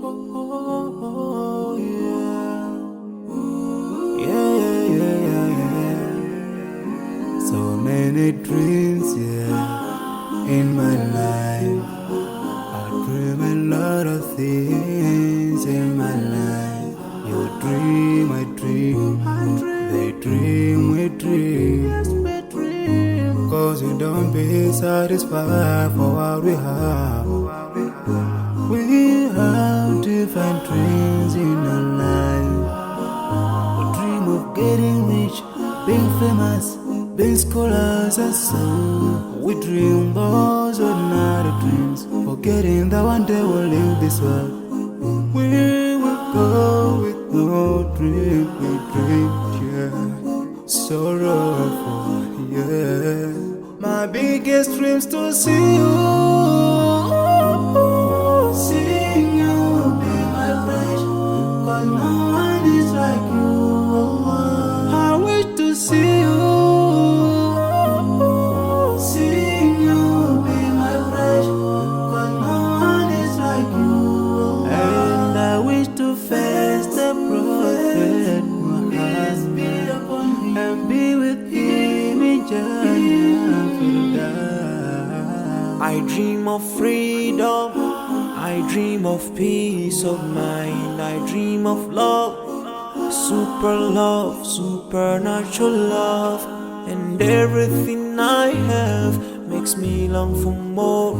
oh, yeah. Yeah, yeah, yeah, yeah, yeah. So many dreams, yeah, in my life. I dream a lot of things in my life. You dream, I dream. They dream, we dream. Cause we don't be satisfied for what we have. We have different dreams in our life. We dream of getting rich, being famous, being scholars and so. We dream those ordinary dreams, forgetting that one day we'll leave this world. We will go with no dream, we dream, yeah. Sorrowful, yeah. My biggest dream's to see you, seeing you be my friend. Cause no one is like you. I wish to see you, seeing you be my friend. Cause no one is like you. And I wish to face the prophet Muhammad and be with him in Jannah. I dream of freedom, I dream of peace of mind, I dream of love, supernatural love, and everything I have makes me long for more.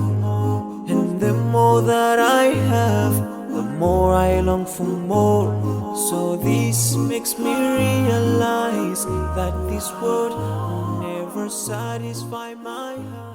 And the more that I have, the more I long for more. So this makes me realize that this world will never satisfy my heart.